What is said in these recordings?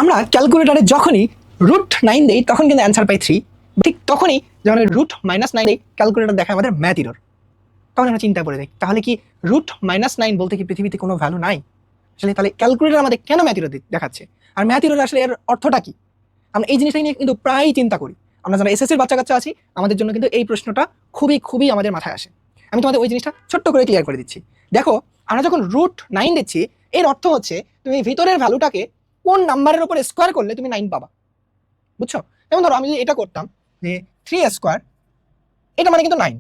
আমরা ক্যালকুলেটারে যখনই √9 দেই তখন কিন্তু অ্যান্সার পাই 3। ঠিক তখনই যখন √-9 দেই ক্যালকুলেটার দেখায় আমাদের ম্যাথ এরর। তখন আমরা চিন্তা করে দেই তাহলে কি √-9 বলতে কি পৃথিবীতে কোনো ভ্যালু নাই? আসলে তাহলে ক্যালকুলেটার আমাদের কেন ম্যাথ এরর দেখাচ্ছে? আর ম্যাথ এরর আসলে এর অর্থটা কি? আমরা এই জিনিসটা নিয়ে কিন্তু প্রায়ই চিন্তা করি। আমরা যারা এসএসসির বাচ্চা কাচ্চা আছি আমাদের জন্য কিন্তু এই প্রশ্নটা খুবই আমাদের মাথায় আসে। আমি তোমাদের ওই জিনিসটা ছোট্ট করে ক্লিয়ার করে দিচ্ছি। দেখো, আমরা যখন √9 দিচ্ছি এর অর্থ হচ্ছে তুমি ভিতরের ভ্যালুটাকে কোন নাম্বারের উপর স্কোয়ার করলে তুমি 9 পাবা। বুঝছো? যেমন ধরো আমি যদি এটা করতাম যে 3² এটা মানে কিন্তু 9।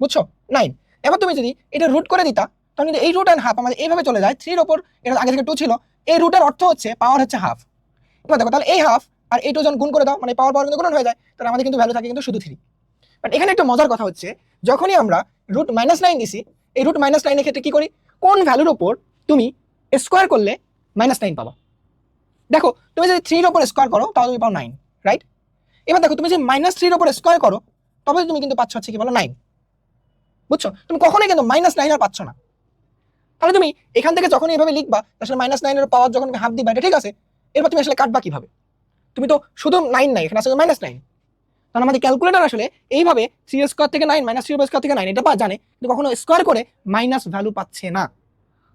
বুঝছো? 9। এবার তুমি যদি এটা রুট করে দিতা তখন কিন্তু এই √1/2 আমাদের এইভাবে চলে যায়। 3 এর উপর এটা আগে থেকে 2 ছিল। এই রুটের অর্থ হচ্ছে পাওয়ার হচ্ছে হাফ। এবার দেখো তাহলে এই হাফ আর এই 2 জন গুণ করে দাও, মানে পাওয়ার কিন্তু গুণন হয়ে যায়, তাহলে আমাদের কিন্তু ভ্যালু থাকে কিন্তু শুধু 3। বাট এখানে একটা মজার কথা হচ্ছে যখনই আমরা √-9 দিছি এই √-9 এর ক্ষেত্রে কি করি, কোন ভ্যালুর উপর তুমি স্কোয়ার করলে -9 পাবা। দেখো তুমি যদি 3 এর উপর স্কোয়ার করো তাহলে তুমি পাও 9, রাইট? এবার দেখো তুমি যদি -3 এর উপর স্কোয়ার করো তবে তুমি কিন্তু পাচ্ছ হচ্ছে কি বলো 9। বুঝছো? তুমি কখনোই কিন্তু -9 আর পাচ্ছ না। তাহলে তুমি এখান থেকে যখন এইভাবে লিখবা আসলে -9 এর পাওয়ার যখন তুমি হাফ দিবা এটা ঠিক আছে, এরপর তুমি আসলে কাটবা কিভাবে? তুমি তো শুধু 9 নাই, এখানে আসলে -9। কারণ আমাদের ক্যালকুলেটর আসলে এইভাবে 3² থেকে 9 -3² থেকে 9 এটা জানে, কিন্তু কখনো স্কোয়ার করে মাইনাস ভ্যালু পাচ্ছে না।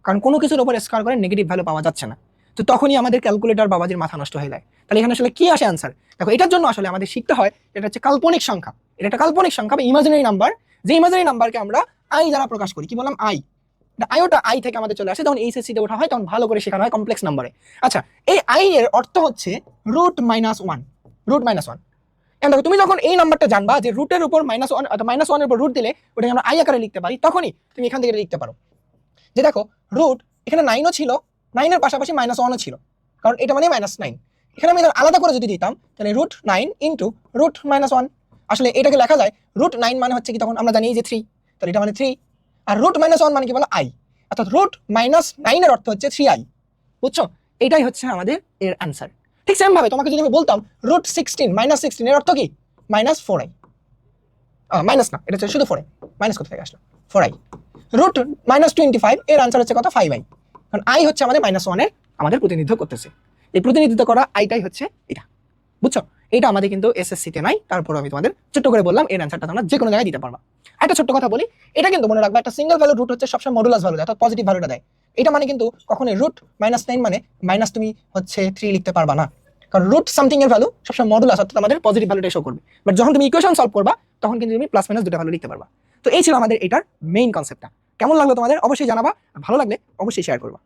কারণ কোনো কিছুর উপর স্কোয়ার করে নেগেটিভ ভ্যালু পাওয়া যাচ্ছে না। তো তখনই আমাদের ক্যালকুলেটর বাবাজির মাথা নষ্ট হয়ে যায়। তাহলে এখানে আসলে কি আসে অ্যান্সার? দেখো এটার জন্য আসলে আমাদের শিখতে হয় এটা হচ্ছে কাল্পনিক সংখ্যা। এটা একটা কাল্পনিক সংখ্যা বা ইমাজিনারি নাম্বার, যে ইমাজিনারি নাম্বারকে আমরা আই দ্বারা প্রকাশ করি। কি বললাম? আই। আইওটা আই থেকে আমাদের চলে আসে, যখন এইচএসসি তে ওঠা হয় তখন ভালো করে শেখানো হয় কমপ্লেক্স নাম্বারে। আচ্ছা, এই আই এর অর্থ হচ্ছে √-1। √-1। এখন দেখো তুমি যখন এই নাম্বারটা জানবা যে রুটের উপর -1 অথবা -1 এর উপর রুট দিলে ওটাকে আমরা আই আকারে লিখতে পারি, তখনই তুমি এখান থেকে লিখতে পারো যে দেখো রুট এখানে 9ও ছিল, 9 এর পাশাপাশি -1ও ছিল, কারণ এটা মানে -9। এখানে আমি আলাদা করে যদি দিতাম তাহলে √9 ইন্টু √-1। আসলে এটাকে লেখা যায় √9 মানে হচ্ছে কি, তখন আমরা জানি যে 3, তাহলে এটা মানে 3। আর √-1 মানে কি বলো? আই। অর্থাৎ √-9 এর অর্থ হচ্ছে 3i। বুঝছো? এটাই হচ্ছে আমাদের এর অ্যান্সার। ঠিক সেম ভাবে তোমাকে যদি আমি বলতাম √16 -16 এর অর্থ কি? -4i। মাইনাস না, এটা হচ্ছে শুধু 4i। মাইনাস কোথা থেকে আসলো? 4i। √-25 এর আনসার হচ্ছে কত? 5i। কারণ i হচ্ছে আমাদের -1 এর আমাদের প্রতিনিধিত্ব করতেছে। এই প্রতিনিধিত্ব করা আইটাই হচ্ছে এটা। বুঝছো? এটা আমাদের কিন্তু এসএসসি তে নাই, তারপর আমি তোমাদের ছোট্ট করে বললাম এর আনসারটা তোমরা যে কোনো জায়গায় দিতে পারবা। একটা ছোট্ট কথা বলি, এটা কিন্তু মনে রাখবা একটা সিঙ্গেল ভ্যালু রুট হচ্ছে সবসময় মডুলাস ভ্যালু দেয়, অর্থাৎ পজিটিভ ভ্যালুটা দেয়। এটা মানে কিন্তু কখনোই √-9 মানে মাইনাস তুমি হচ্ছে 3 লিখতে পারবা না, কারণ রুট সামথিং এর ভ্যালু সবসময় মডুলাস, অর্থাৎ আমাদের পজিটিভ ভ্যালুটা শো করবে। বাট যখন তুমি ইকুয়েশন সলভ করবা তখন কিন্তু তুমি প্লাস মাইনাস দুটো ভ্যালু লিখতে পারবা। তো এই ছিল আমাদের এটার মেইন কনসেপ্টটা। কেমন লাগলো তোমাদের অবশ্যই জানাবা, আর ভালো লাগলে অবশ্যই শেয়ার করবা।